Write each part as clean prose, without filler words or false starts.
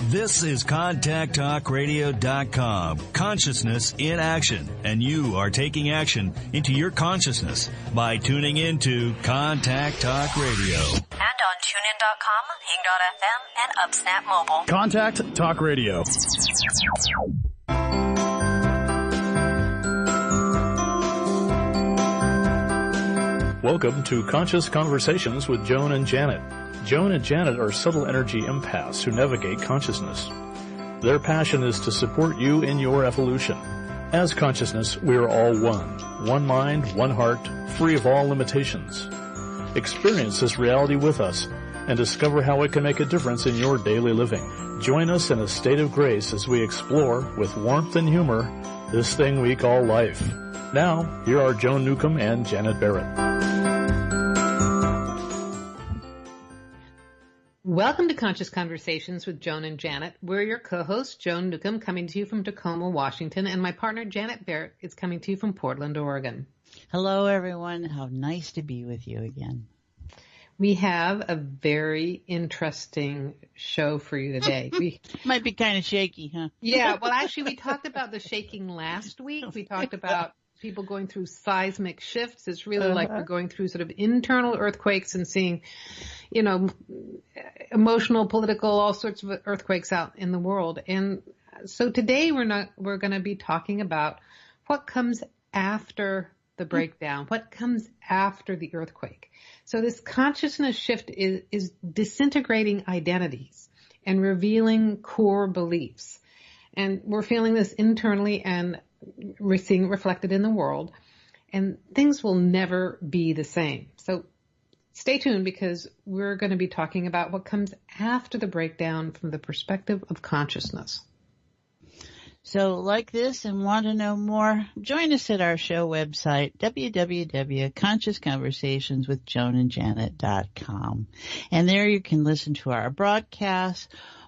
This is ContactTalkRadio.com. Consciousness in action. And you are taking action into your consciousness by tuning into Contact Talk Radio. And on TuneIn.com, Hing.fm, and UpSnap Mobile. Contact Talk Radio. Welcome to Conscious Conversations with Joan and Janet. Joan and Janet are subtle energy empaths who navigate consciousness. Their passion is to support you in your evolution. As consciousness, we are all one. One mind, one heart, free of all limitations. Experience this reality with us and discover how it can make a difference in your daily living. Join us in a state of grace as we explore, with warmth and humor, this thing we call life. Now, here are Joan Newcomb and Janet Barrett. Welcome to Conscious Conversations with Joan and Janet. We're your co-hosts, Joan Newcomb, coming to you from Tacoma, Washington, and my partner, Janet Barrett, is coming to you from Portland, Oregon. Hello, everyone. How nice to be with you again. We have a very interesting show for you today. We might be kind of shaky, huh? Yeah, well, actually, we talked about the shaking last week. We talked about people going through seismic shifts. It's really like we're going through sort of internal earthquakes and seeing, you know, emotional, political, all sorts of earthquakes out in the world. And so today we're going to be talking about what comes after the breakdown, what comes after the earthquake. So this consciousness shift is disintegrating identities and revealing core beliefs. And we're feeling this internally, and we're seeing it reflected in the world, and things will never be the same. So stay tuned, because we're going to be talking about what comes after the breakdown from the perspective of consciousness. So like this and want to know more, join us at our show website, www.consciousconversationswithjoanandjanet.com. And there you can listen to our broadcasts,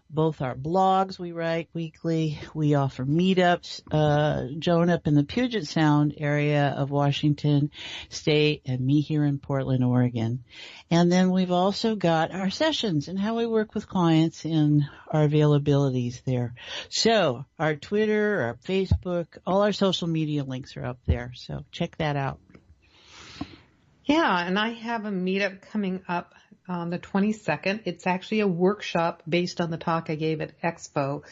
both our blogs we write weekly. We offer meetups, Joan up in the Puget Sound area of Washington State and me here in Portland, Oregon. And then we've also got our sessions and how we work with clients and our availabilities there. So our Twitter, our Facebook, all our social media links are up there. So check that out. Yeah, and I have a meetup coming up on the 22nd. It's actually a workshop based on the talk I gave at Expo,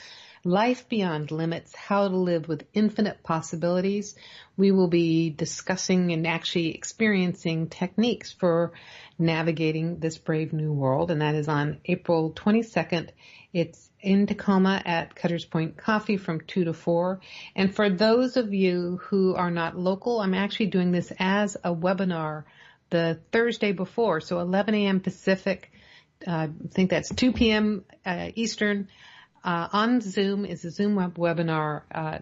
Life Beyond Limits, How to Live with Infinite Possibilities. We will be discussing and actually experiencing techniques for navigating this brave new world, and that is on April 22nd. It's in Tacoma at Cutter's Point Coffee from 2 to 4. And for those of you who are not local, I'm actually doing this as a webinar the Thursday before, so 11 a.m. Pacific, I think that's 2 p.m. Eastern, on Zoom is a Zoom webinar,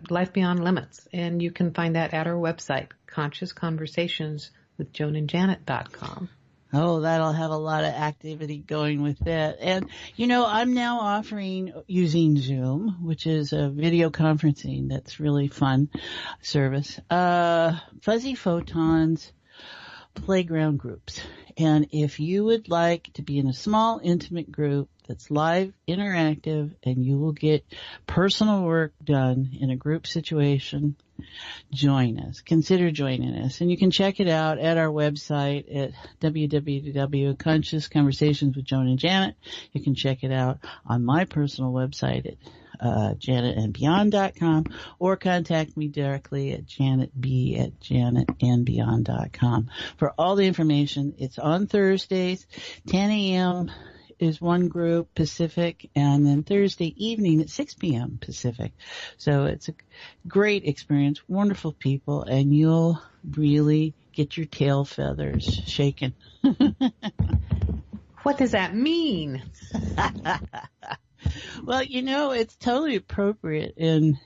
Life Beyond Limits, and you can find that at our website, ConsciousConversationsWithJoanandJanet.com. Oh, that'll have a lot of activity going with that. And, you know, I'm now offering using Zoom, which is a video conferencing that's really fun service, fuzzy photons, playground groups. And if you would like to be in a small, intimate group that's live, interactive, and you will get personal work done in a group situation, join us. Consider joining us. And you can check it out at our website at www.consciousconversationswithjoanandjanet. You can check it out on my personal website at janetandbeyond.com, or contact me directly at janetb@janetandbeyond.com for all the information. It's on Thursdays, 10 a.m. is one group Pacific, and then Thursday evening at 6 p.m. Pacific. So it's a great experience, wonderful people, and you'll really get your tail feathers shaken. What does that mean? Well, you know, it's totally appropriate in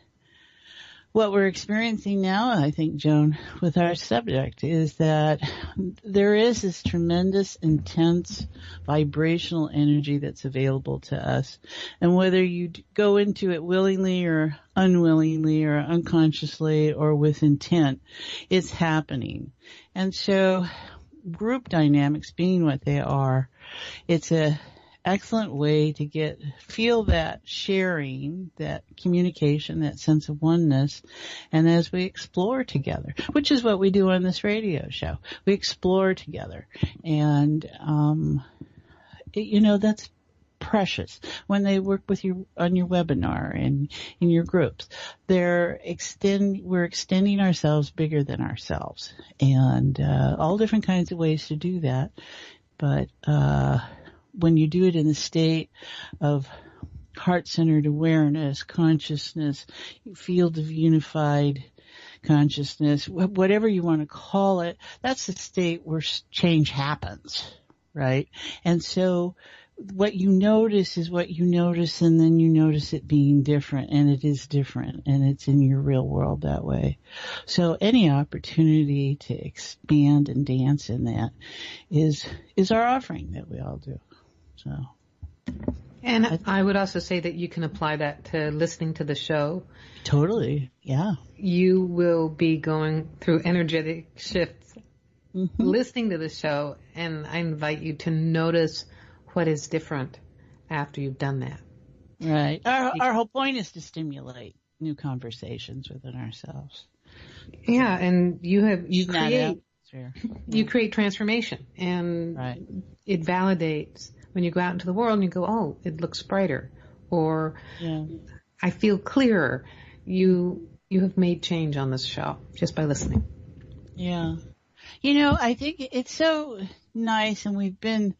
what we're experiencing now, I think, Joan, with our subject, is that there is this tremendous, intense vibrational energy that's available to us. And whether you go into it willingly or unwillingly or unconsciously or with intent, it's happening. And so group dynamics being what they are, it's a excellent way to feel that sharing, that communication, that sense of oneness. And as we explore together, which is what we do on this radio show, we explore together. And, that's precious. When they work with you on your webinar and in your groups, we're extending ourselves bigger than ourselves, and all different kinds of ways to do that. But when you do it in a state of heart-centered awareness, consciousness, field of unified consciousness, whatever you want to call it, that's the state where change happens, right? And so what you notice is what you notice, and then you notice it being different, and it is different, and it's in your real world that way. So any opportunity to expand and dance in that is our offering that we all do. So. And I would also say that you can apply that to listening to the show. Totally, yeah. You will be going through energetic shifts listening to the show, and I invite you to notice what is different after you've done that. Right. Our whole point is to stimulate new conversations within ourselves. Yeah, and you create transformation, and right. It validates when you go out into the world and you go, oh, it looks brighter, or I feel clearer. You have made change on this show just by listening. Yeah. I think it's so nice, and we've been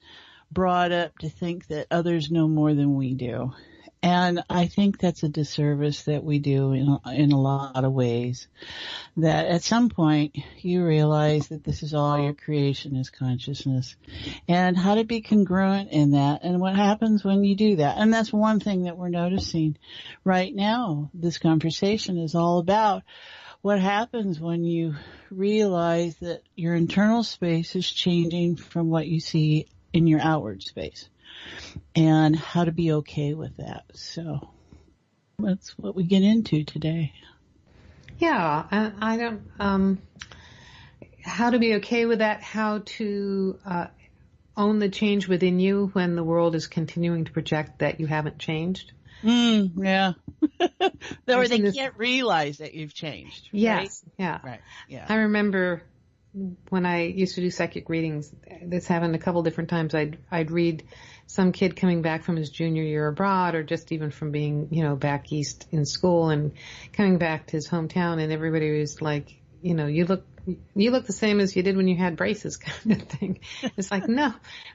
brought up to think that others know more than we do. And I think that's a disservice that we do in a lot of ways. That at some point you realize that this is all your creation is consciousness, and how to be congruent in that, and what happens when you do that. And that's one thing that we're noticing right now. This conversation is all about what happens when you realize that your internal space is changing from what you see in your outward space, and how to be okay with that. So that's what we get into today. Yeah, I don't, how to be okay with that, how to own the change within you when the world is continuing to project that you haven't changed. Yeah. Or they can't realize that you've changed. Yes. Right? Yeah. Right. Yeah. I remember when I used to do psychic readings, this happened a couple different times. I'd read some kid coming back from his junior year abroad, or just even from being, back east in school and coming back to his hometown, and everybody was like, you look the same as you did when you had braces, kind of thing. It's like, no,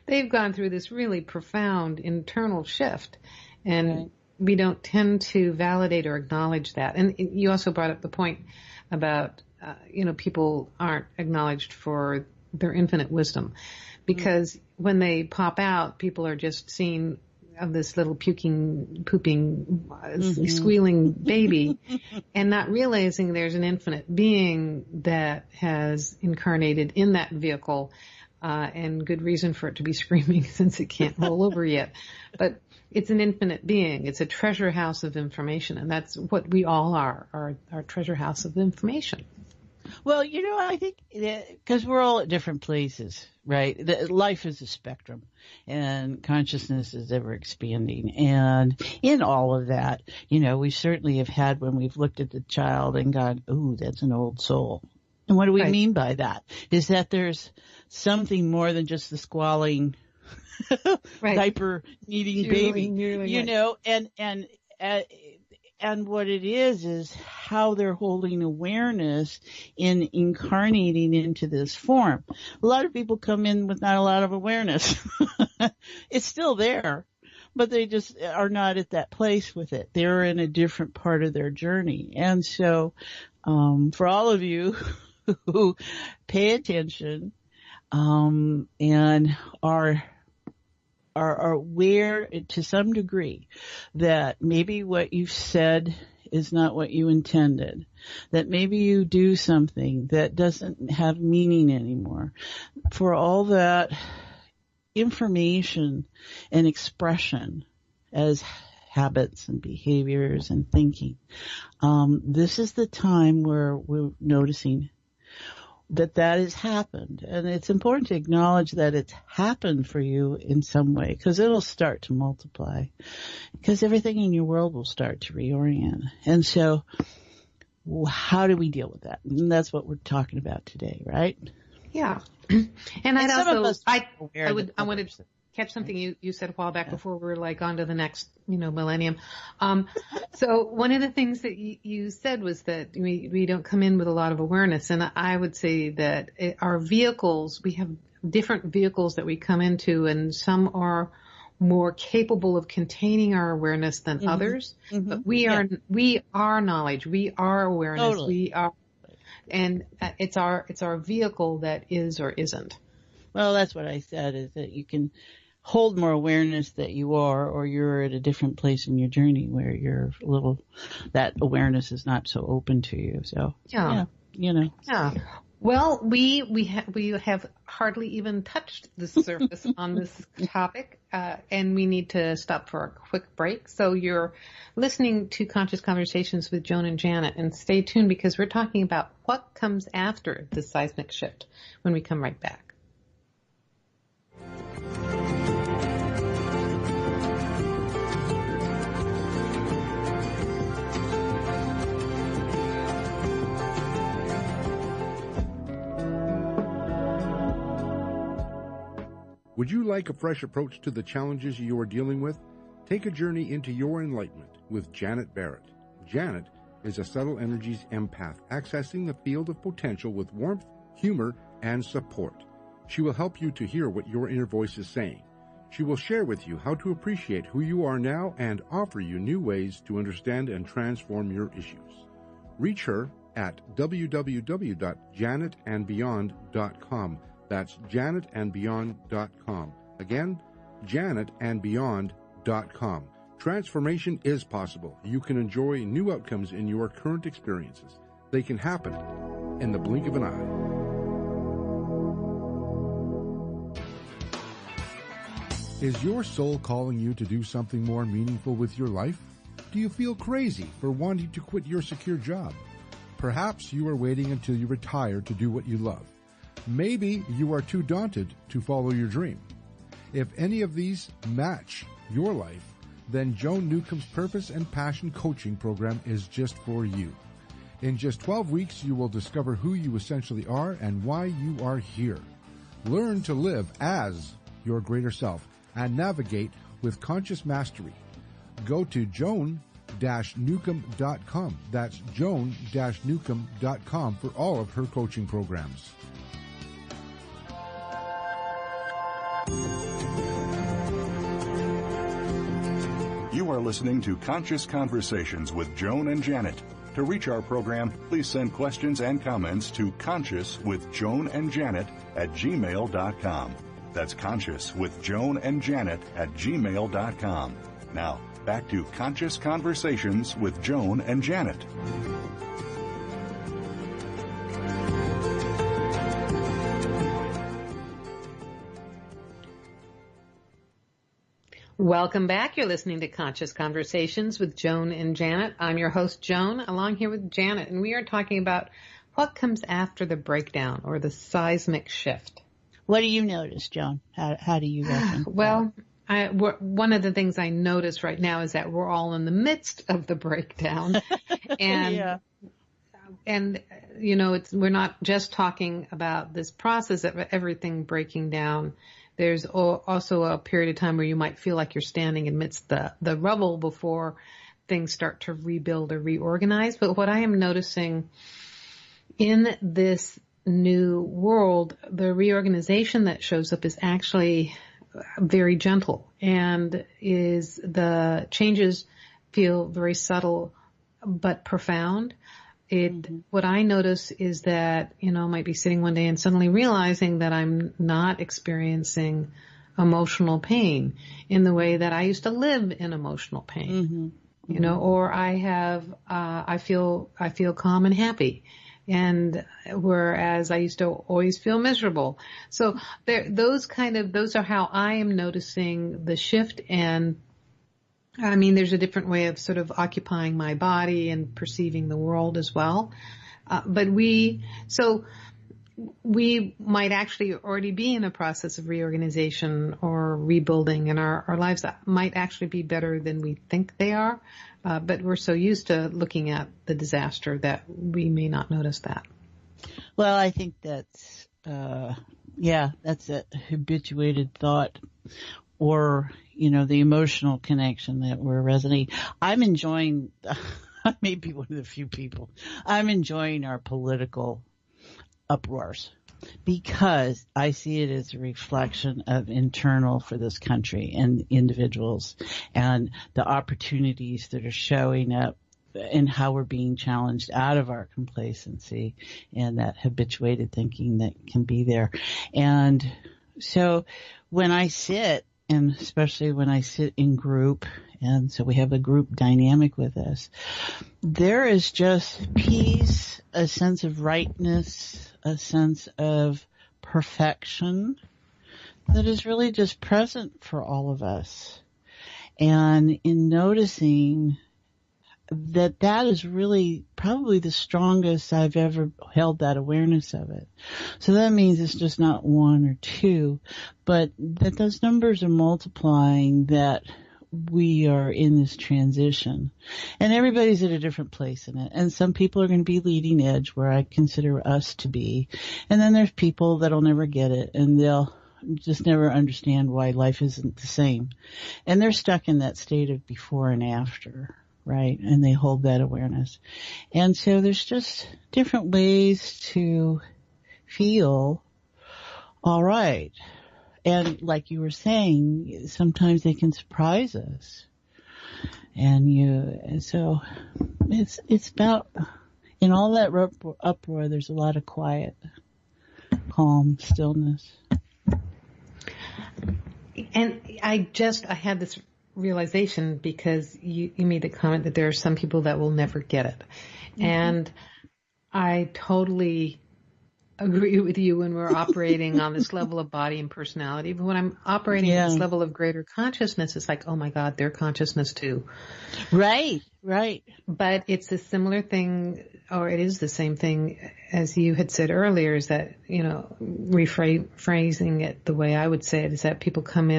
they've gone through this really profound internal shift, and we don't tend to validate or acknowledge that. And you also brought up the point about, people aren't acknowledged for their infinite wisdom, because when they pop out, people are just seeing of this little puking, pooping, squealing baby, and not realizing there's an infinite being that has incarnated in that vehicle, and good reason for it to be screaming since it can't roll over yet. But it's an infinite being. It's a treasure house of information, and that's what we all are our treasure house of information. Well, I think because we're all at different places, right? Life is a spectrum, and consciousness is ever expanding. And in all of that, we certainly have had when we've looked at the child and gone, ooh, that's an old soul. And what do we mean by that? Is that there's something more than just the squalling diaper needing baby, and what it is how they're holding awareness in incarnating into this form. A lot of people come in with not a lot of awareness. It's still there, but they just are not at that place with it. They're in a different part of their journey. And so, for all of you who pay attention, and are aware to some degree that maybe what you've said is not what you intended, that maybe you do something that doesn't have meaning anymore. For all that information and expression as habits and behaviors and thinking, this is the time where we're noticing that has happened. And it's important to acknowledge that it's happened for you in some way, because it'll start to multiply, because everything in your world will start to reorient. And so how do we deal with that? And that's what we're talking about today, right? Yeah. And I'd also, I wanted to catch something you said a while back before we were like on to the next, millennium. So one of the things that you said was that we don't come in with a lot of awareness. And I would say that our vehicles, we have different vehicles that we come into, and some are more capable of containing our awareness than others. But we are knowledge, we are awareness, we are, and it's our vehicle that is or isn't. Well, that's what I said, is that you can hold more awareness that you are, or you're at a different place in your journey where that awareness is not so open to you. So Yeah. Well, we have hardly even touched the surface on this topic, and we need to stop for a quick break. So you're listening to Conscious Conversations with Joan and Janet, and stay tuned because we're talking about what comes after the seismic shift when we come right back. Would you like a fresh approach to the challenges you are dealing with? Take a journey into your enlightenment with Janet Barrett. Janet is a subtle energies empath, accessing the field of potential with warmth, humor, and support. She will help you to hear what your inner voice is saying. She will share with you how to appreciate who you are now and offer you new ways to understand and transform your issues. Reach her at www.janetandbeyond.com. That's janetandbeyond.com. Again, janetandbeyond.com. Transformation is possible. You can enjoy new outcomes in your current experiences. They can happen in the blink of an eye. Is your soul calling you to do something more meaningful with your life? Do you feel crazy for wanting to quit your secure job? Perhaps you are waiting until you retire to do what you love. Maybe you are too daunted to follow your dream. If any of these match your life, then Joan Newcomb's Purpose and Passion Coaching Program is just for you. In just 12 weeks, you will discover who you essentially are and why you are here. Learn to live as your greater self and navigate with conscious mastery. Go to joan-newcomb.com. That's joan-newcomb.com for all of her coaching programs. You are listening to Conscious Conversations with Joan and Janet. To reach our program, please send questions and comments to consciouswithjoanandjanet@gmail.com. That's consciouswithjoanandjanet@gmail.com. Now, back to Conscious Conversations with Joan and Janet. Welcome back. You're listening to Conscious Conversations with Joan and Janet. I'm your host, Joan, along here with Janet, and we are talking about what comes after the breakdown or the seismic shift. What do you notice, Joan? How do you reckon? Well, one of the things I notice right now is that we're all in the midst of the breakdown. And we're not just talking about this process of everything breaking down. There's also a period of time where you might feel like you're standing amidst the rubble before things start to rebuild or reorganize. But what I am noticing in this new world, the reorganization that shows up is actually very gentle, and the changes feel very subtle but profound. What I notice is that, I might be sitting one day and suddenly realizing that I'm not experiencing emotional pain in the way that I used to live in emotional pain, or I feel calm and happy. And whereas I used to always feel miserable. So those are how I am noticing the shift. And I mean, there's a different way of sort of occupying my body and perceiving the world as well. But we might actually already be in a process of reorganization or rebuilding, and our lives might actually be better than we think they are. But we're so used to looking at the disaster that we may not notice that. Well, I think that's, that's a habituated thought, or, the emotional connection that we're resonating. I'm enjoying, I may be one of the few people, I'm enjoying our political uproars, because I see it as a reflection of internal for this country and individuals, and the opportunities that are showing up and how we're being challenged out of our complacency and that habituated thinking that can be there. And so when I sit, and especially when I sit in group, and so we have a group dynamic with us, there is just peace, a sense of rightness, a sense of perfection that is really just present for all of us. And in noticing that is really probably the strongest I've ever held that awareness of it. So that means it's just not one or two, but that those numbers are multiplying, that we are in this transition. And everybody's at a different place in it. And some people are going to be leading edge, where I consider us to be. And then there's people that'll never get it, and they'll just never understand why life isn't the same. And they're stuck in that state of before and after. Right? And they hold that awareness. And so there's just different ways to feel all right. And like you were saying, sometimes they can surprise us. And so it's about, in all that uproar, there's a lot of quiet, calm, stillness. And I had this realization, because you made the comment that there are some people that will never get it. Mm-hmm. And I totally agree with you when we're operating on this level of body and personality. But when I'm operating at this level of greater consciousness, it's like, oh my God, they're consciousness too. Right. But it's a similar thing, or it is the same thing as you had said earlier, is that, rephrasing it the way I would say it, is that people come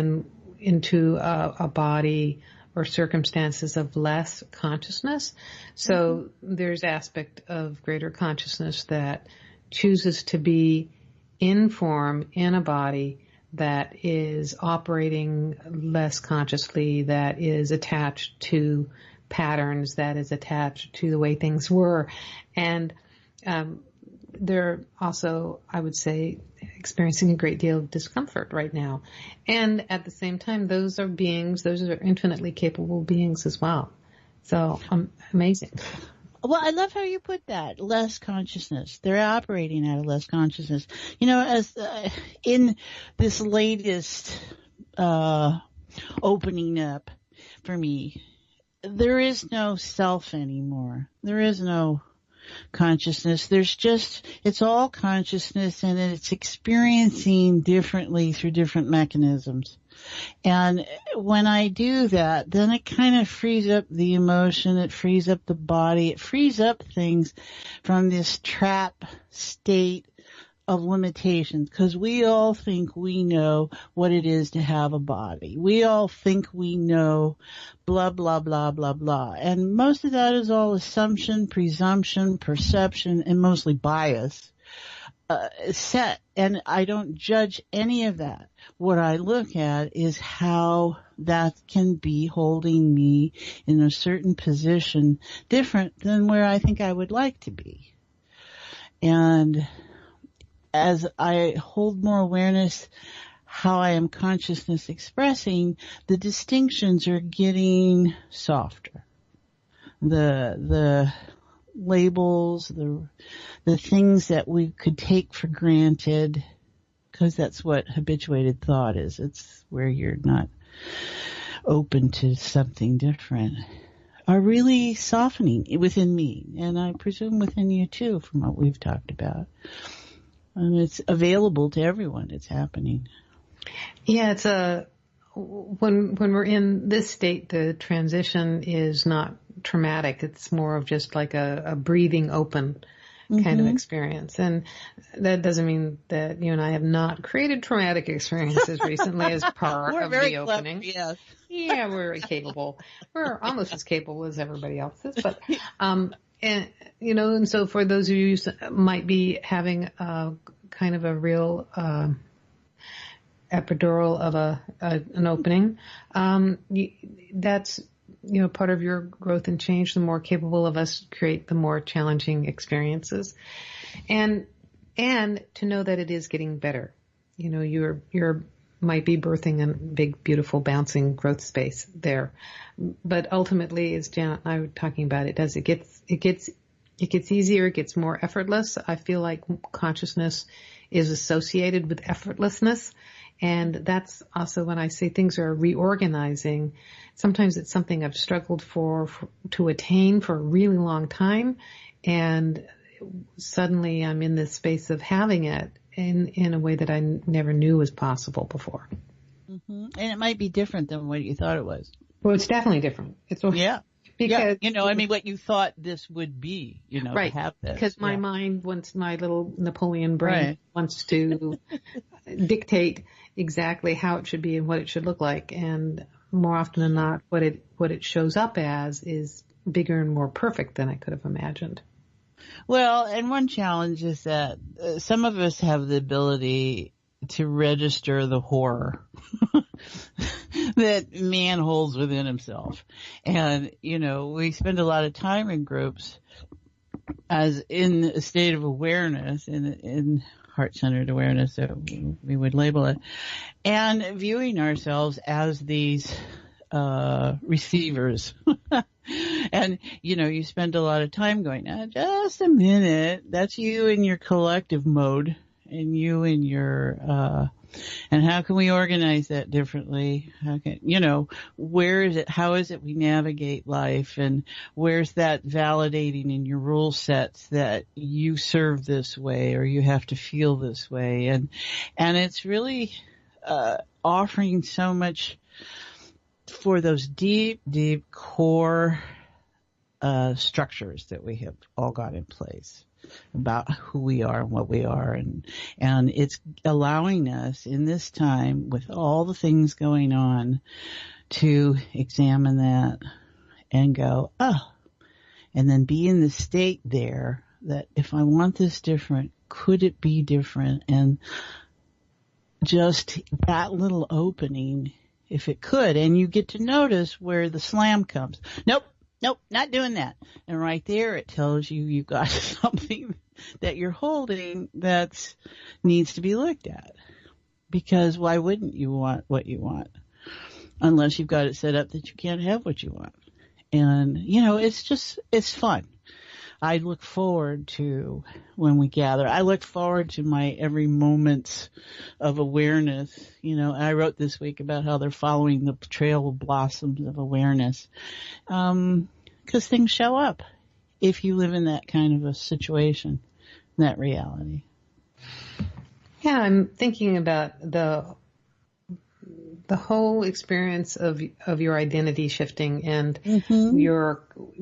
into a body or circumstances of less consciousness. So there's aspect of greater consciousness that chooses to be in form in a body that is operating less consciously, that is attached to patterns, that is attached to the way things were. And they're also, I would say, experiencing a great deal of discomfort right now. And at the same time, those are infinitely capable beings as well. So amazing. Well, I love how you put that, less consciousness. They're operating out of less consciousness. As in this latest opening up for me, there is no self anymore. There is no consciousness. It's all consciousness, and it's experiencing differently through different mechanisms. And when I do that, then it kind of frees up the emotion, it frees up the body, it frees up things from this trap state of limitations, because we all think we know what it is to have a body. We all think we know blah, blah, blah, blah, blah. And most of that is all assumption, presumption, perception, and mostly bias set. And I don't judge any of that. What I look at is how that can be holding me in a certain position different than where I think I would like to be. And as I hold more awareness how I am consciousness expressing, the distinctions are getting softer. The labels, the things that we could take for granted, because that's what habituated thought is. It's where you're not open to something different, are really softening within me, and I presume within you too, from what we've talked about. And it's available to everyone. It's happening. Yeah, it's when we're in this state, the transition is not traumatic. It's more of just like a breathing open. kind of experience. And that doesn't mean that you and I have not created traumatic experiences recently as part of the opening. Clever, yes. Yeah, we're very capable. We're almost as capable as everybody else is. But, and, and so for those of you who might be having a kind of a real, epidural of an opening, that's, part of your growth and change. The more capable of us create the more challenging experiences, and to know that it is getting better. You're might be birthing a big, beautiful, bouncing growth space there, but ultimately, as Janet and I were talking about, it gets easier. It gets more effortless. I feel like consciousness is associated with effortlessness. And that's also when I say things are reorganizing. Sometimes it's something I've struggled to attain for a really long time. And suddenly I'm in this space of having it in a way that I never knew was possible before. Mm-hmm. And it might be different than what you thought it was. Well, it's definitely different. Yeah. Because, what you thought this would be, right. to have this. Because my mind my little Napoleon brain wants to dictate exactly how it should be and what it should look like. And more often than not, what it shows up as is bigger and more perfect than I could have imagined. Well, and one challenge is that some of us have the ability to register the horror that man holds within himself. And, we spend a lot of time in groups as in a state of awareness, in heart-centered awareness, that we would label it, and viewing ourselves as these receivers. And, you spend a lot of time going, just a minute, that's you in your collective mode, and you in your, and how can we organize that differently? Where is it? How is it we navigate life? And where's that validating in your rule sets that you serve this way or you have to feel this way? And it's really, offering so much for those deep, deep core, structures that we have all got in place about who we are and what we are. And it's allowing us in this time with all the things going on to examine that and go, and then be in the state there that if I want this different, could it be different? And just that little opening, if it could, and you get to notice where the slam comes. Nope, not doing that. And right there, it tells you you've got something that you're holding that needs to be looked at. Because why wouldn't you want what you want? Unless you've got it set up that you can't have what you want. And, it's fun. I look forward to when we gather. I look forward to my every moment of awareness. I wrote this week about how they're following the trail of blossoms of awareness. 'Cause things show up if you live in that kind of a situation, that reality. Yeah, I'm thinking about the whole experience of your identity shifting and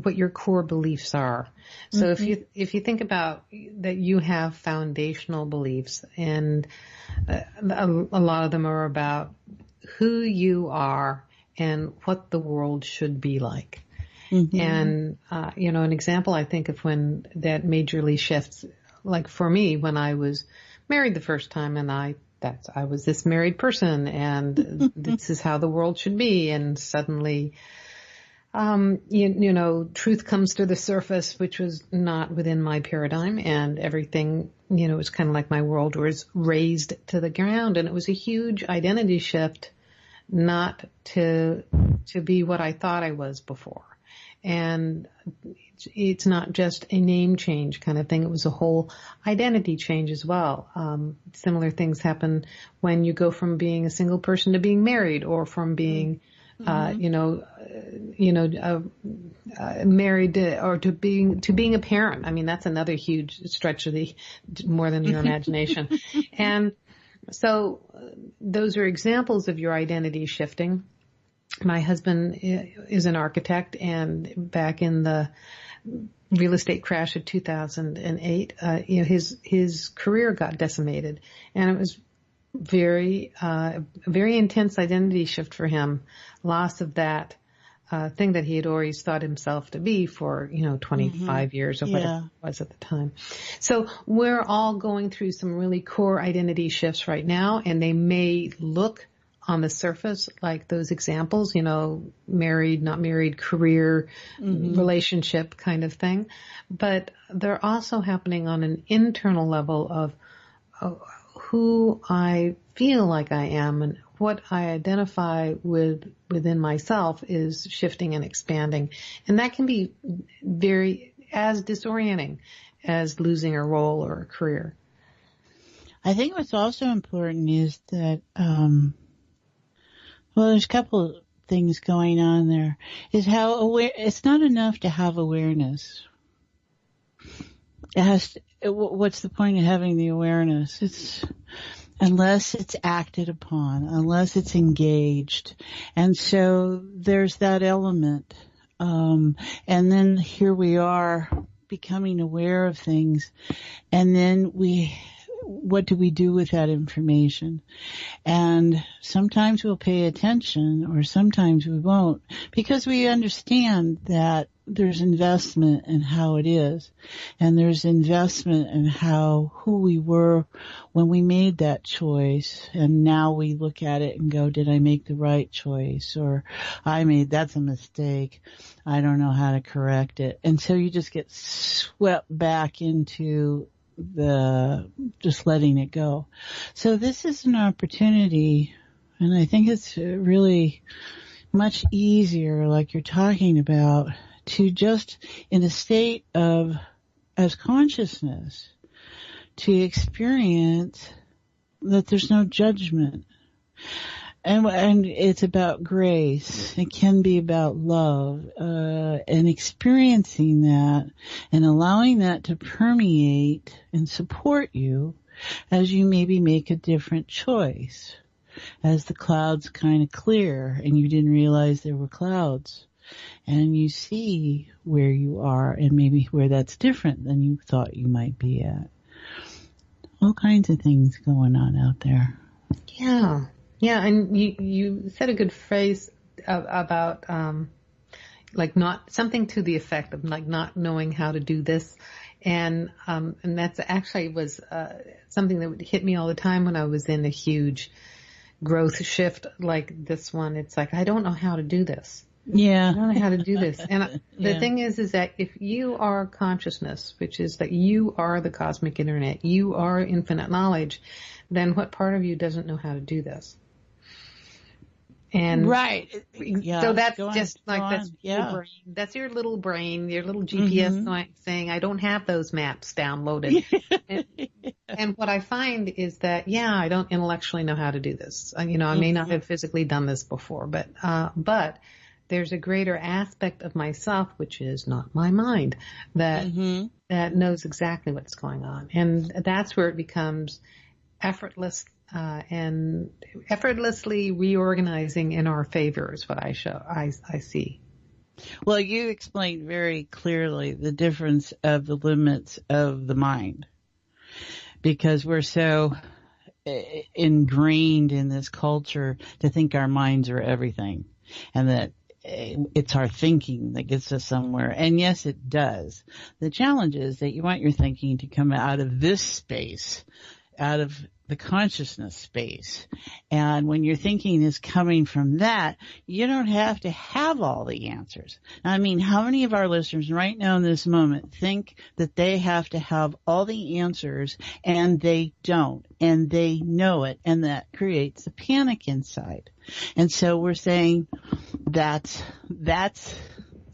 what your core beliefs are. So if you think about that, you have foundational beliefs, and a lot of them are about who you are and what the world should be like. And an example I think of when that majorly shifts, like for me, when I was married the first time, and I was this married person, and this is how the world should be. And suddenly, truth comes to the surface, which was not within my paradigm, and everything, it was kind of like my world was razed to the ground. And it was a huge identity shift, not to be what I thought I was before. And it's not just a name change kind of thing. It was a whole identity change as well. Similar things happen when you go from being a single person to being married, or from being, married or to being a parent. I mean, that's another huge stretch of more than your imagination. And so those are examples of your identity shifting. My husband is an architect, and back in the real estate crash of 2008, his career got decimated, and it was very intense identity shift for him. Loss of that thing that he had always thought himself to be for 25 years or whatever it was at the time. So we're all going through some really core identity shifts right now, and they may look on the surface like those examples, married, not married, career, relationship kind of thing. But they're also happening on an internal level of who I feel like I am and what I identify within myself is shifting and expanding. And that can be very as disorienting as losing a role or a career. I think what's also important is that, there's a couple of things going on there. Is how aware, it's not enough to have awareness. What's the point of having the awareness? Unless it's acted upon, unless it's engaged. And so there's that element. And then here we are becoming aware of things. And then what do we do with that information? And sometimes we'll pay attention or sometimes we won't, because we understand that there's investment in how it is, and there's investment in who we were when we made that choice, and now we look at it and go, did I make the right choice? Or that's a mistake. I don't know how to correct it. And so you just get swept back into just letting it go. So this is an opportunity, and I think it's really much easier, like you're talking about, to just in a state of, as consciousness, to experience that there's no judgment. And it's about grace. It can be about love, and experiencing that and allowing that to permeate and support you as you maybe make a different choice. As the clouds kind of clear and you didn't realize there were clouds, and you see where you are and maybe where that's different than you thought you might be at. All kinds of things going on out there. Yeah. Yeah, and you said a good phrase about like not something to the effect of like not knowing how to do this, and that's actually was something that would hit me all the time when I was in a huge growth shift like this one. It's like, I don't know how to do this. Yeah, I don't know how to do this. And the thing is that if you are consciousness, which is that you are the cosmic internet, you are infinite knowledge, then what part of you doesn't know how to do this? And right. Yeah. So that's just like, that's your brain. That's your little brain, your little GPS saying, I don't have those maps downloaded. and what I find is that, I don't intellectually know how to do this. I may not have physically done this before, but there's a greater aspect of myself, which is not my mind, that knows exactly what's going on. And that's where it becomes effortless, and effortlessly reorganizing in our favor is what I see. Well, you explained very clearly the difference of the limits of the mind, because we're so ingrained in this culture to think our minds are everything, and that it's our thinking that gets us somewhere. And yes, it does. The challenge is that you want your thinking to come out of this space, out of the consciousness space. And when your thinking is coming from that, you don't have to have all the answers. I mean, how many of our listeners right now in this moment think that they have to have all the answers, and they don't, and they know it, and that creates a panic inside. And so we're saying that's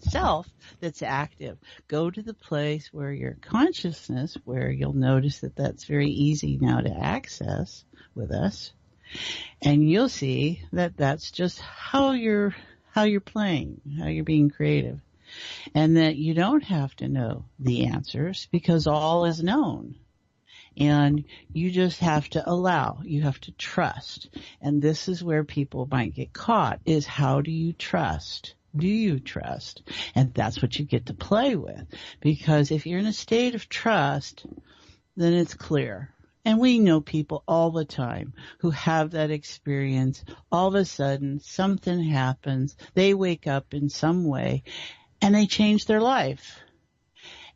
self that's active. Go to the place where your consciousness, where you'll notice that that's very easy now to access with us, and you'll see that that's just how you're playing, how you're being creative, and that you don't have to know the answers because all is known. And you just have to allow, you have to trust. And this is where people might get caught, is how do you trust? Do you trust? And that's what you get to play with. Because if you're in a state of trust, then it's clear. And we know people all the time who have that experience. All of a sudden, something happens. They wake up in some way and they change their life.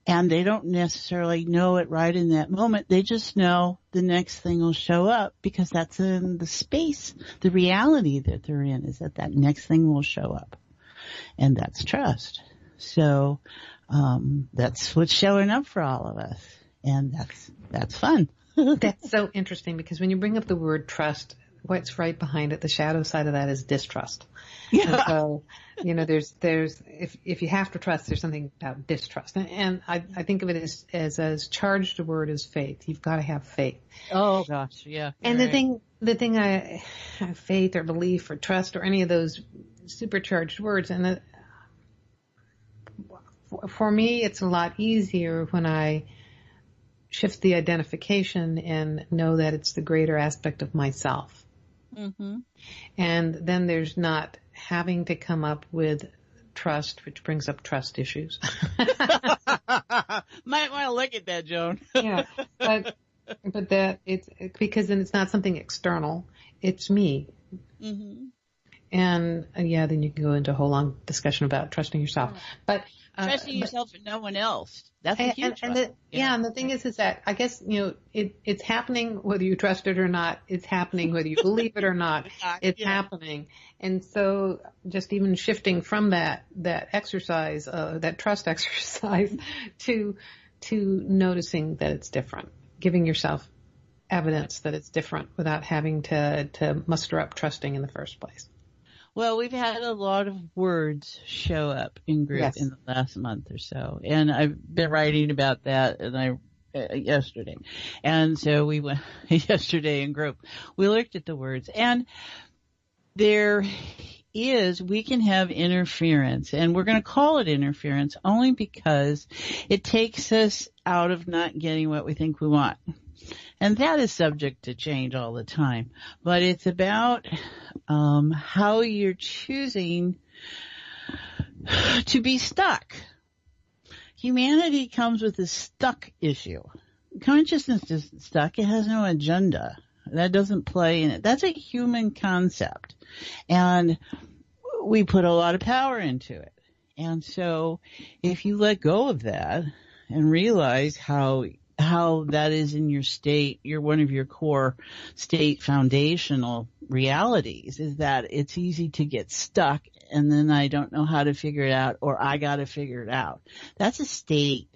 And they don't necessarily know it right in that moment. They just know the next thing will show up because that's in the space. The reality that they're in is that that next thing will show up. And that's trust. So that's what's showing up for all of us. And that's fun. That's so interesting because when you bring up the word trust, what's right behind it, the shadow side of that is distrust. Yeah. And so, there's if you have to trust, there's something about distrust. And I think of it as charged a word as faith. You've got to have faith. Oh gosh, yeah. And the thing I have faith or belief or trust or any of those supercharged words, and for me, it's a lot easier when I shift the identification and know that it's the greater aspect of myself. Mm-hmm. And then there's not having to come up with trust, which brings up trust issues. Might want to look at that, Joan. Yeah, but that it's because then it's not something external. It's me. Mm-hmm. And then you can go into a whole long discussion about trusting yourself. But trusting yourself and no one else. That's a huge one. And the thing is that I guess, it's happening whether you trust it or not. It's happening whether you believe it or not. It's happening. And so just even shifting from that exercise, that trust exercise to noticing that it's different, giving yourself evidence that it's different without having to muster up trusting in the first place. Well, we've had a lot of words show up in group in the last month or so, and I've been writing about that yesterday. And so we went yesterday in group. We looked at the words, and we can have interference, and we're going to call it interference only because it takes us out of not getting what we think we want. And that is subject to change all the time. But it's about how you're choosing to be stuck. Humanity comes with a stuck issue. Consciousness isn't stuck. It has no agenda. That doesn't play in it. That's a human concept. And we put a lot of power into it. And so if you let go of that and realize how that is in your state, one of your core state foundational realities, is that it's easy to get stuck and then I don't know how to figure it out, or I got to figure it out. That's a state.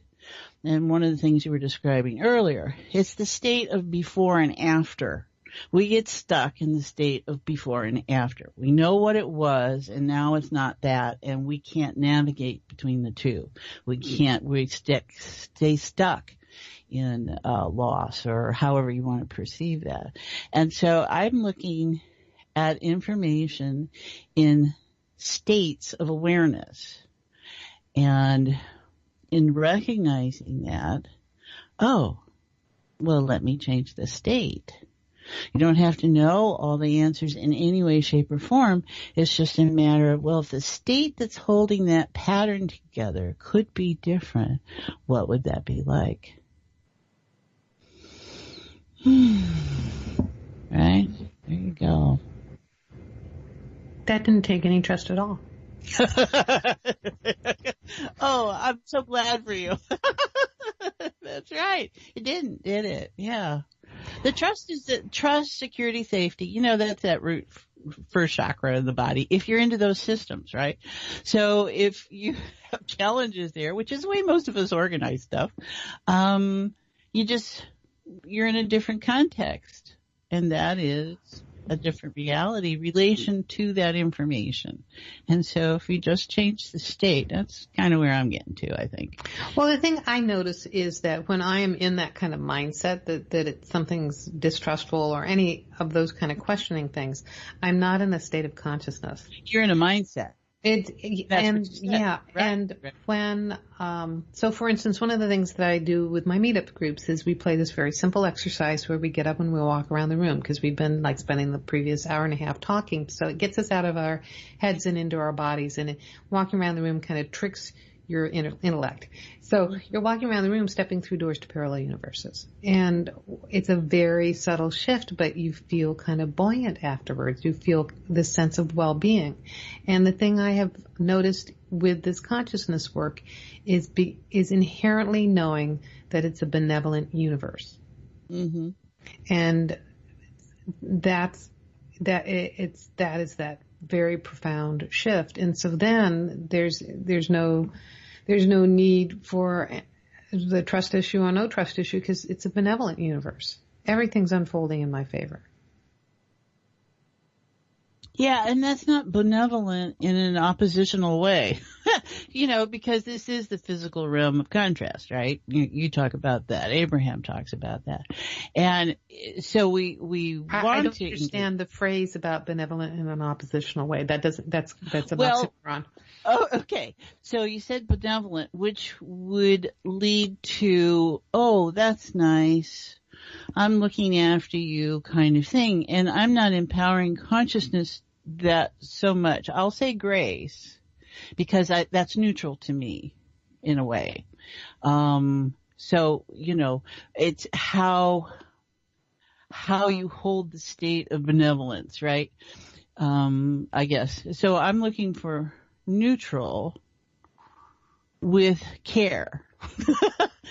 And one of the things you were describing earlier, it's the state of before and after. We get stuck in the state of before and after. We know what it was, and now it's not that, and we can't navigate between the two. We stay stuck in loss, or however you want to perceive that. And so I'm looking at information in states of awareness, and in recognizing that, let me change the state. You don't have to know all the answers in any way, shape, or form. It's just a matter of, if the state that's holding that pattern together could be different, what would that be like? Right? There you go. That didn't take any trust at all. Oh, I'm so glad for you. That's right. It didn't, did it? Yeah. The trust is trust, security, safety. That's that root first chakra in the body, if you're into those systems, right? So if you have challenges there, which is the way most of us organize stuff, you're in a different context, and that is a different reality relation to that information. And so if we just change the state, that's kind of where I'm getting to, I think. Well, the thing I notice is that when I am in that kind of mindset that something's distrustful or any of those kind of questioning things, I'm not in a state of consciousness. You're in a mindset. And when, so for instance, one of the things that I do with my meetup groups is we play this very simple exercise where we get up and we walk around the room because we've been like spending the previous hour and a half talking. So it gets us out of our heads and into our bodies, and walking around the room kind of tricks your intellect. So you're walking around the room, stepping through doors to parallel universes. And it's a very subtle shift, but you feel kind of buoyant afterwards. You feel this sense of well-being. And the thing I have noticed with this consciousness work is inherently knowing that it's a benevolent universe. Mm-hmm. And that is that very profound shift. And so then there's no need for the trust issue or no trust issue because it's a benevolent universe. Everything's unfolding in my favor. Yeah, and that's not benevolent in an oppositional way, because this is the physical realm of contrast, right? You talk about that. Abraham talks about that. And so we I don't understand the phrase about benevolent in an oppositional way. That's an oxymoron. Oh, okay. So you said benevolent, which would lead to, oh, that's nice, I'm looking after you kind of thing. And I'm not empowering consciousness that so much. I'll say grace because that's neutral to me in a way. So, it's how you hold the state of benevolence, right? I guess. So I'm looking for neutral with care.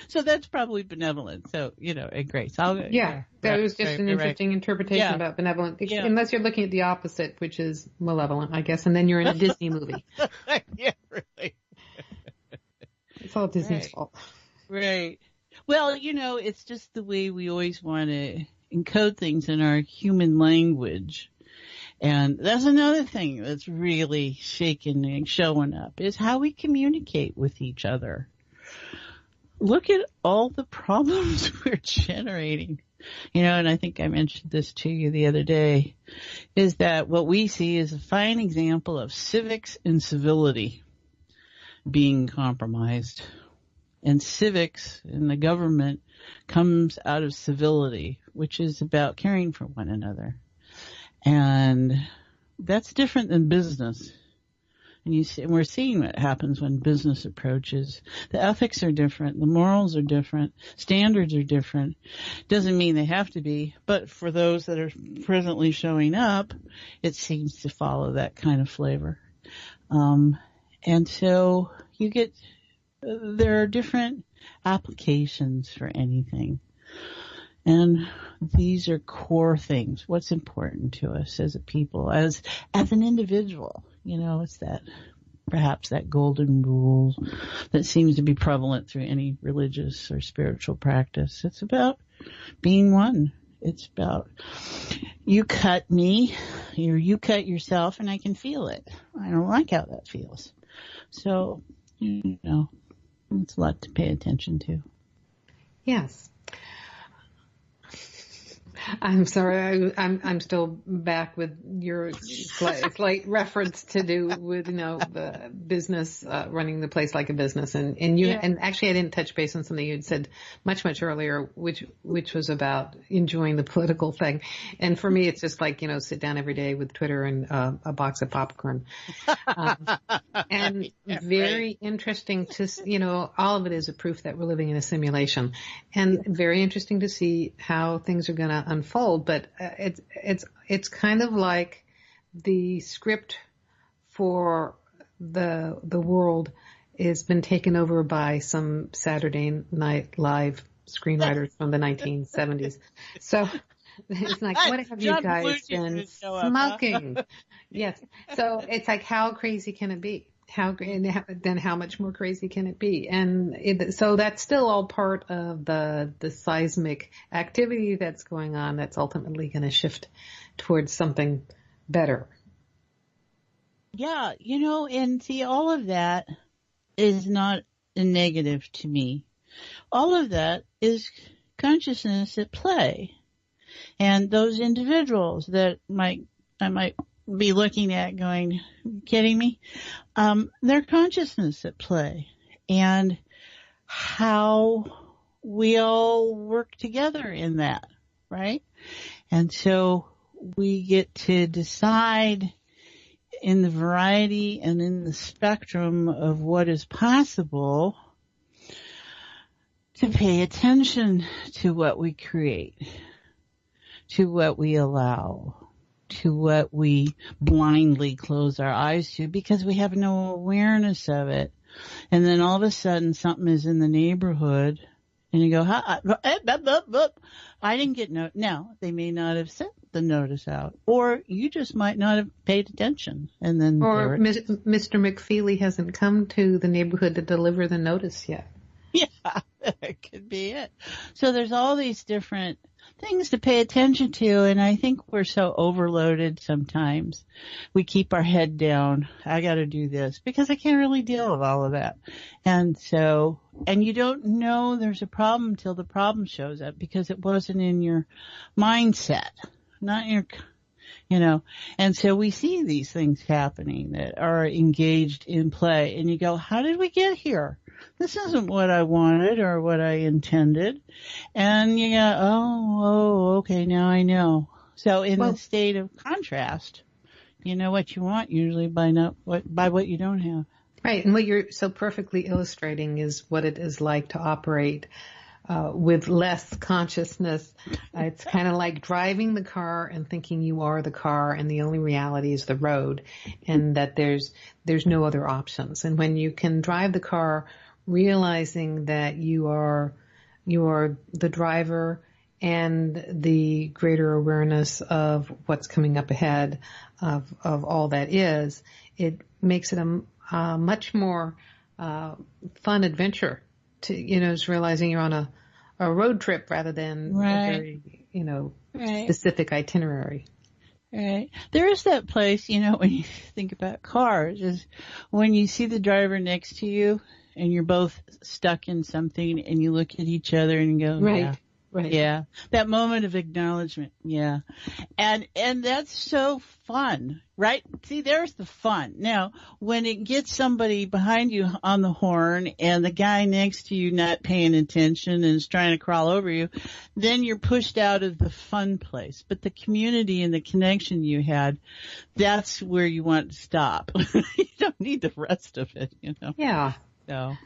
So that's probably benevolent. So, and grace. That was just an interesting interpretation about benevolent, unless you're looking at the opposite, which is malevolent, I guess, and then you're in a Disney movie. Yeah, really. It's all Disney's fault. Right. Well, it's just the way we always want to encode things in our human language. And that's another thing that's really shaking and showing up is how we communicate with each other. Look at all the problems we're generating. And I think I mentioned this to you the other day, is that what we see is a fine example of civics and civility being compromised. And civics in the government comes out of civility, which is about caring for one another. And that's different than business. And we're seeing what happens when business approaches. The ethics are different. The morals are different. Standards are different. Doesn't mean they have to be, but for those that are presently showing up, it seems to follow that kind of flavor. And so there are different applications for anything. And these are core things. What's important to us as a people, as an individual. It's perhaps that golden rule that seems to be prevalent through any religious or spiritual practice. It's about being one. It's about you cut me, or you cut yourself, and I can feel it. I don't like how that feels. So, it's a lot to pay attention to. Yes. I'm sorry, I'm still back with your slight reference to do with, the business, running the place like a business. And actually I didn't touch base on something you had said much earlier, which was about enjoying the political thing. And for me, it's just like, sit down every day with Twitter and a box of popcorn. And very interesting to, all of it is a proof that we're living in a simulation, and very interesting to see how things are going to unfold, but it's kind of like the script for the world has been taken over by some Saturday Night Live screenwriters from the 1970s. So it's like, what have you guys been smoking? Yes. So it's like, how crazy can it be? Then how much more crazy can it be? And so that's still all part of the seismic activity that's going on that's ultimately going to shift towards something better. Yeah, and see, all of that is not a negative to me. All of that is consciousness at play. And those individuals that I might be looking at going, kidding me? Their consciousness at play and how we all work together in that, right? And so we get to decide in the variety and in the spectrum of what is possible to pay attention to what we create, to what we allow, to what we blindly close our eyes to because we have no awareness of it. And then all of a sudden something is in the neighborhood and you go, I didn't get note. Now, they may not have sent the notice out, or you just might not have paid attention. And then, or Mr. McFeely hasn't come to the neighborhood to deliver the notice yet. Yeah, that could be it. So there's all these different things to pay attention to, and I think we're so overloaded sometimes. We keep our head down. I got to do this because I can't really deal with all of that. And so, and you don't know there's a problem until the problem shows up because it wasn't in your mindset, not in your, and so we see these things happening that are engaged in play, and you go, how did we get here? This isn't what I wanted or what I intended. And you go, oh, okay, now I know. So in the state of contrast, you know what you want usually by what you don't have. Right. And what you're so perfectly illustrating is what it is like to operate with less consciousness. It's kind of like driving the car and thinking you are the car and the only reality is the road and that there's no other options. And when you can drive the car realizing that you are the driver and the greater awareness of what's coming up ahead of all that is, it makes it a much more fun adventure to, is realizing you're on a road trip rather than a very, specific itinerary. Right. There is that place, when you think about cars, is when you see the driver next to you and you're both stuck in something and you look at each other and you go, right. Yeah. That moment of acknowledgement. Yeah. And that's so fun, right? See, there's the fun. Now, when it gets somebody behind you on the horn and the guy next to you not paying attention and is trying to crawl over you, then you're pushed out of the fun place. But the community and the connection you had, that's where you want to stop. You don't need the rest of it, Yeah. So.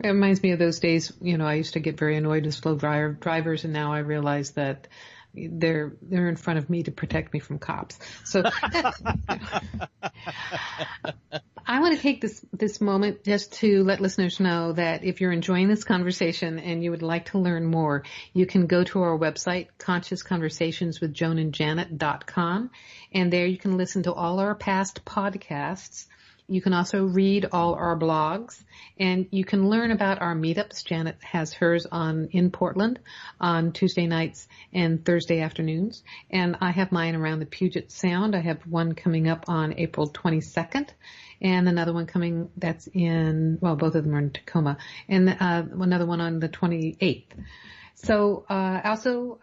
It reminds me of those days, I used to get very annoyed with slow drivers, and now I realize that they're in front of me to protect me from cops. So I want to take this moment just to let listeners know that if you're enjoying this conversation and you would like to learn more, you can go to our website, consciousconversationswithjoanandjanet.com, and there you can listen to all our past podcasts. You can also read all our blogs, and you can learn about our meetups. Janet has hers in Portland on Tuesday nights and Thursday afternoons, and I have mine around the Puget Sound. I have one coming up on April 22nd, and another one coming both of them are in Tacoma, and another one on the 28th. So also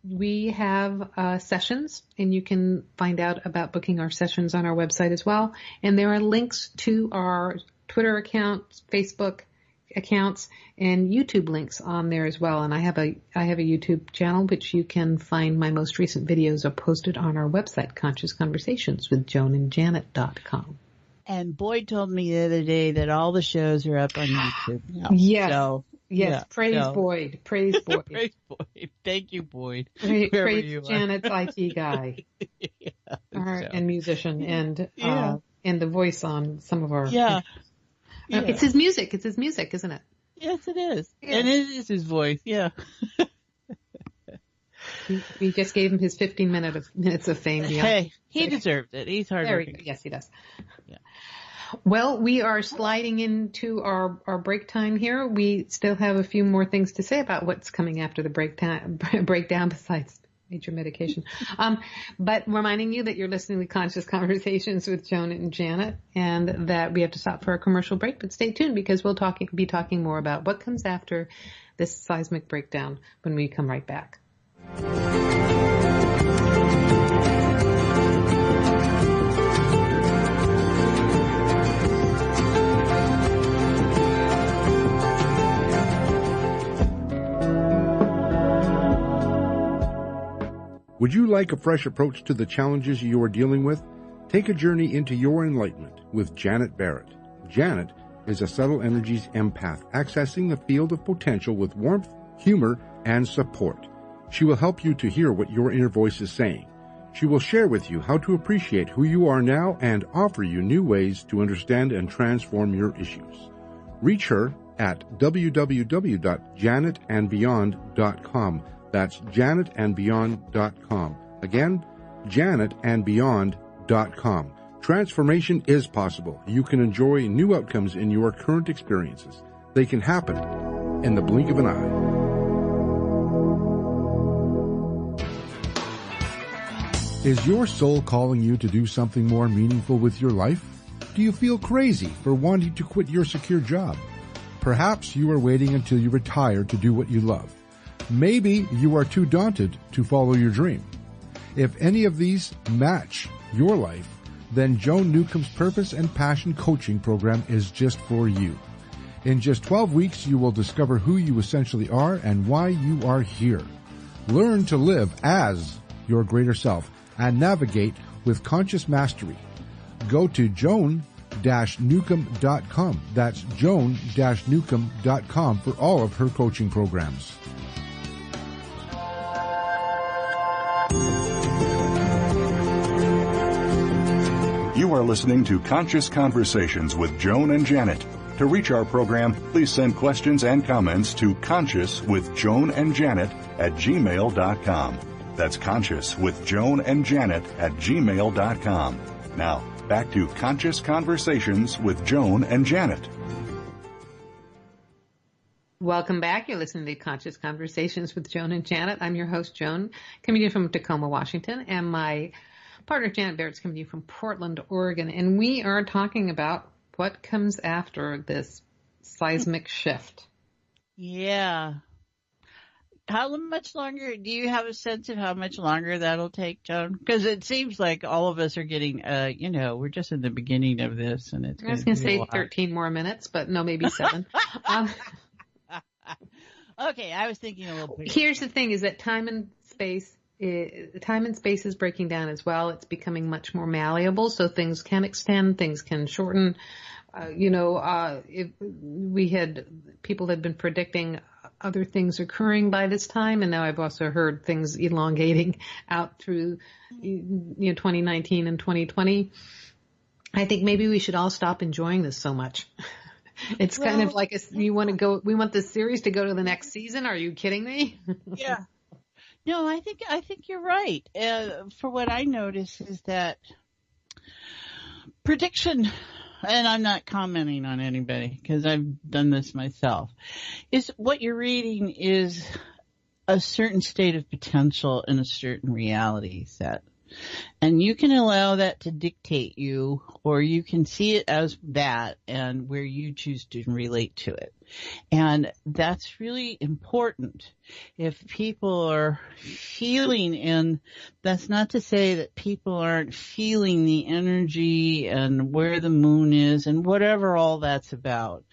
we have sessions, and you can find out about booking our sessions on our website as well. And there are links to our Twitter accounts, Facebook accounts, and YouTube links on there as well. And I have a YouTube channel which you can find. My most recent videos are posted on our website, ConsciousConversationsWithJoanandJanet.com. And Boyd told me the other day that all the shows are up on YouTube now. Yes. So, yes. Praise Boyd. Praise Boyd. Praise Boyd. Thank you, Boyd. Praise Janet's IT guy. And musician and the voice on some of our. Yeah. It's his music. It's his music, isn't it? Yes, it is. Yeah. And it is his voice. Yeah. We just gave him his 15 minutes of fame. Hey, he deserved it. He's hardworking. Yes, he does. Yeah. Well, we are sliding into our break time here. We still have a few more things to say about what's coming after the breakdown besides major medication. But reminding you that you're listening to Conscious Conversations with Joan and Janet, and that we have to stop for a commercial break. But stay tuned because we'll be talking more about what comes after this seismic breakdown when we come right back. Would you like a fresh approach to the challenges you are dealing with? Take a journey into your enlightenment with Janet Barrett. Janet is a subtle energies empath, accessing the field of potential with warmth, humor, and support. She will help you to hear what your inner voice is saying. She will share with you how to appreciate who you are now and offer you new ways to understand and transform your issues. Reach her at www.janetandbeyond.com. That's janetandbeyond.com. Again, janetandbeyond.com. Transformation is possible. You can enjoy new outcomes in your current experiences. They can happen in the blink of an eye. Is your soul calling you to do something more meaningful with your life? Do you feel crazy for wanting to quit your secure job? Perhaps you are waiting until you retire to do what you love. Maybe you are too daunted to follow your dream. If any of these match your life, then Joan Newcomb's Purpose and Passion Coaching Program is just for you. In just 12 weeks, you will discover who you essentially are and why you are here. Learn to live as your greater self and navigate with conscious mastery. Go to joan-newcomb.com. That's joan-newcomb.com for all of her coaching programs. You are listening to Conscious Conversations with Joan and Janet. To reach our program, please send questions and comments to consciouswithjoanandjanet@gmail.com. That's consciouswithjoanandjanet@gmail.com. Now, back to Conscious Conversations with Joan and Janet. Welcome back. You're listening to Conscious Conversations with Joan and Janet. I'm your host, Joan, coming to you from Tacoma, Washington, and my partner, Janet Barrett's coming to you from Portland, Oregon, and we are talking about what comes after this seismic shift. Yeah. How much longer, do you have a sense of how much longer that'll take, Joan? Because it seems like all of us are getting, we're just in the beginning of this, and it's I was going to say 13 more minutes, but no, maybe 7. Okay, I was thinking a little bit. Here's the thing is that time and space is breaking down as well. It's becoming much more malleable, so things can extend, things can shorten. If people had been predicting other things occurring by this time, and now I've also heard things elongating out through 2019 and 2020. I think maybe we should all stop enjoying this so much. It's kind of like we want this series to go to the next season. Are you kidding me? Yeah. No, I think you're right. For what I notice is that prediction, and I'm not commenting on anybody because I've done this myself, is what you're reading is a certain state of potential in a certain reality set. And you can allow that to dictate you, or you can see it as that and where you choose to relate to it. And that's really important. If people are feeling, and that's not to say that people aren't feeling the energy and where the moon is and whatever all that's about.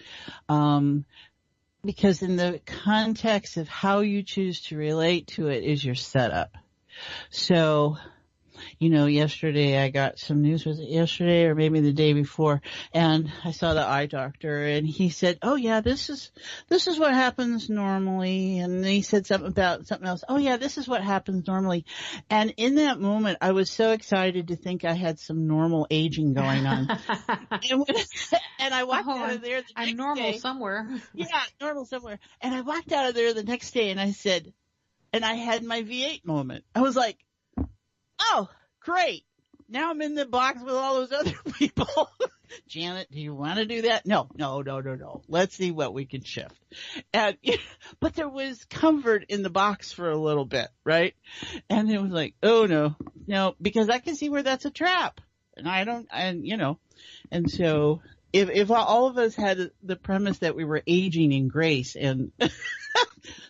Because in the context of how you choose to relate to it is your setup. So, yesterday I got some news, was it yesterday or maybe the day before, and I saw the eye doctor and he said, oh yeah, this is what happens normally. And then he said something about something else. Oh yeah, this is what happens normally. And in that moment, I was so excited to think I had some normal aging going on. and I walked out of there the next I'm normal day. somewhere. Yeah, normal somewhere. And I walked out of there the next day and I said, and I had my V8 moment. I was like, oh, great. Now I'm in the box with all those other people. Janet, do you want to do that? No. Let's see what we can shift. But there was comfort in the box for a little bit, right? And it was like, oh no, because I can see where that's a trap. And so if all of us had the premise that we were aging in grace and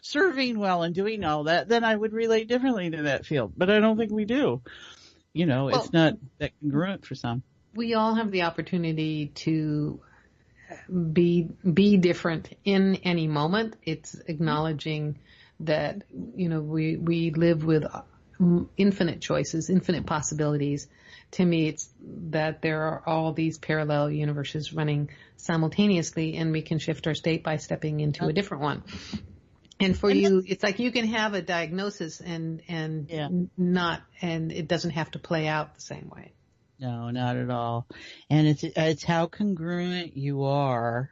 serving well and doing all that, then I would relate differently to that field. But I don't think we do. It's not that congruent for some. We all have the opportunity to be different in any moment. It's acknowledging that, we live with infinite choices, infinite possibilities. To me, it's that there are all these parallel universes running simultaneously, and we can shift our state by stepping into a different one. And for you, it's like you can have a diagnosis and it doesn't have to play out the same way. No, not at all. And it's how congruent you are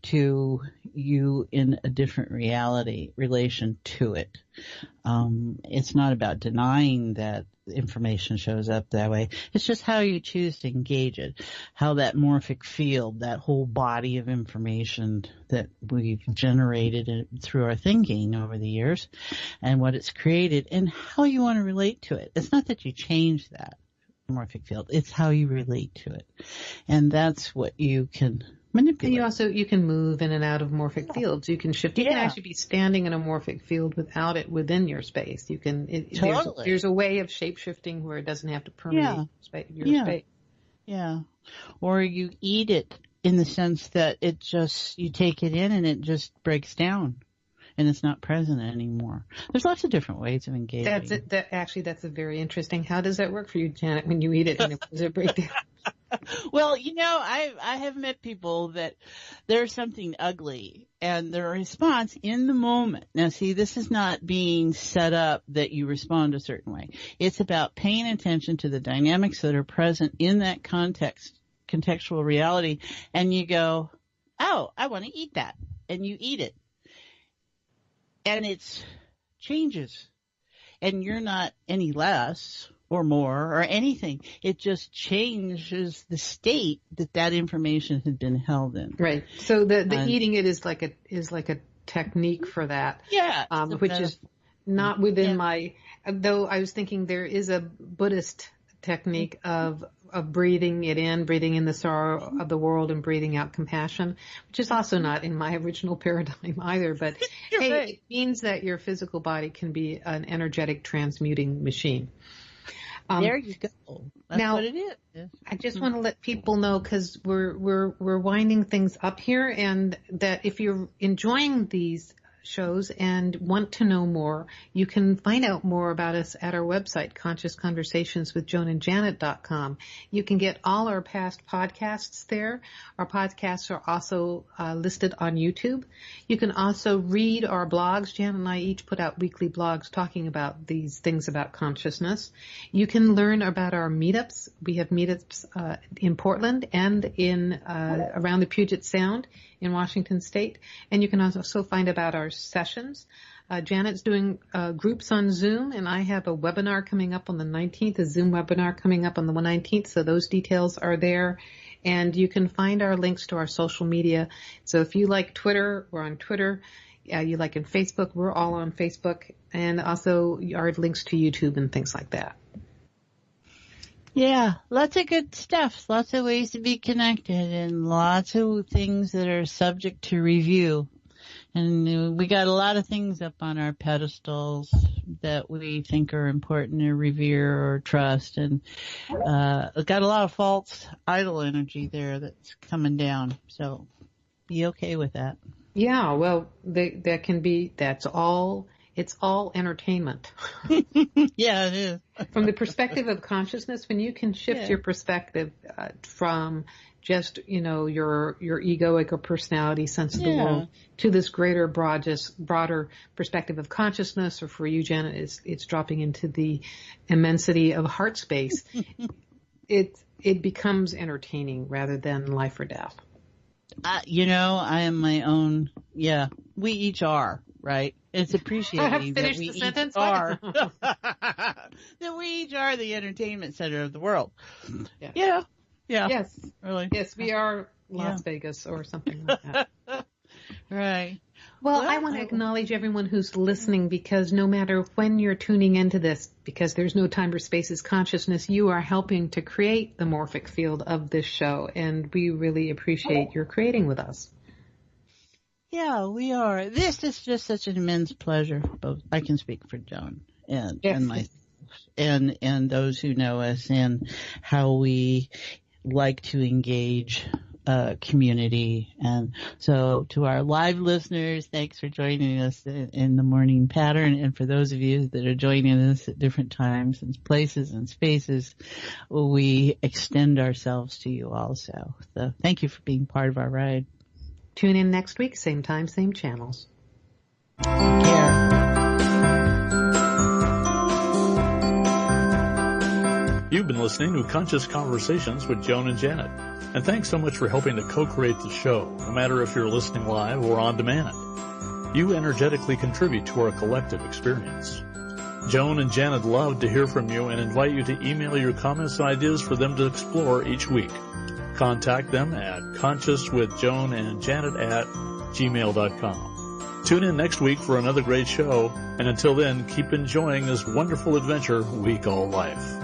to you in a different relation to it. It's not about denying that information shows up that way. It's just how you choose to engage it, how that morphic field, that whole body of information that we've generated through our thinking over the years and what it's created and how you want to relate to it. It's not that you change that morphic field. It's how you relate to it. And that's what you can manipulate. And you can move in and out of morphic fields. You can shift. You can actually be standing in a morphic field without it within your space. You can. Totally. There's a way of shape shifting where it doesn't have to permeate your space. Yeah. Or you eat it in the sense that you take it in and it just breaks down and it's not present anymore. There's lots of different ways of engaging. That's it. That's a very interesting. How does that work for you, Janet, when you eat it and does it break down? Well, I have met people that there's something ugly and their response in the moment. Now, see, this is not being set up that you respond a certain way. It's about paying attention to the dynamics that are present in that contextual reality. And you go, oh, I want to eat that. And you eat it. And it changes. And you're not any less or more or anything. It just changes the state that information had been held in. Right. So the eating it is like a technique for that. Yeah. Which is not within my, though I was thinking there is a Buddhist technique of breathing it in, breathing in the sorrow of the world and breathing out compassion, which is also not in my original paradigm either. But hey, right. It means that your physical body can be an energetic transmuting machine. There you go. That's what it is. I just want to let people know, because we're winding things up here, and that if you're enjoying these shows and want to know more, you can find out more about us at our website, ConsciousConversationsWithJoanandJanet.com. You can get all our past podcasts there. Our podcasts are also listed on YouTube. You can also read our blogs. Jan and I each put out weekly blogs talking about these things about consciousness. You can learn about our meetups. We have meetups in Portland and in around the Puget Sound in Washington State. And you can also find about our sessions. Janet's doing groups on Zoom, and I have a webinar coming up on the 19th, a Zoom webinar coming up on the 19th. So those details are there. And you can find our links to our social media. So if you like Twitter, we're on Twitter. You like in Facebook, we're all on Facebook. And also our links to YouTube and things like that. Yeah, lots of good stuff, lots of ways to be connected, and lots of things that are subject to review. And we got a lot of things up on our pedestals that we think are important to revere or trust, and got a lot of false idle energy there that's coming down. So be okay with that. Yeah, well, that's all. It's all entertainment. Yeah, it is. From the perspective of consciousness, when you can shift your perspective from just, your egoic or personality sense of the world to this greater, broader perspective of consciousness, or for you, Janet, it's dropping into the immensity of heart space. It becomes entertaining rather than life or death. I am my own. Yeah, we each are. Right? It's appreciating that we each are that we each are the entertainment center of the world. Yeah. Yes. Really. Yes, we are Las Vegas or something like that. Right. Well, I want to acknowledge everyone who's listening, because no matter when you're tuning into this, because there's no time or space is consciousness, you are helping to create the morphic field of this show, and we really appreciate your creating with us. Yeah, we are. This is just such an immense pleasure. Both I can speak for Joan and myself and those who know us, and how we like to engage community. And so to our live listeners, thanks for joining us in the morning pattern. And for those of you that are joining us at different times and places and spaces, we extend ourselves to you also. So thank you for being part of our ride. Tune in next week, same time, same channels. Take care. You've been listening to Conscious Conversations with Joan and Janet. And thanks so much for helping to co-create the show, no matter if you're listening live or on demand. You energetically contribute to our collective experience. Joan and Janet love to hear from you and invite you to email your comments and ideas for them to explore each week. Contact them at consciouswithjoanandjanet@gmail.com. Tune in next week for another great show, and until then, keep enjoying this wonderful adventure we call life.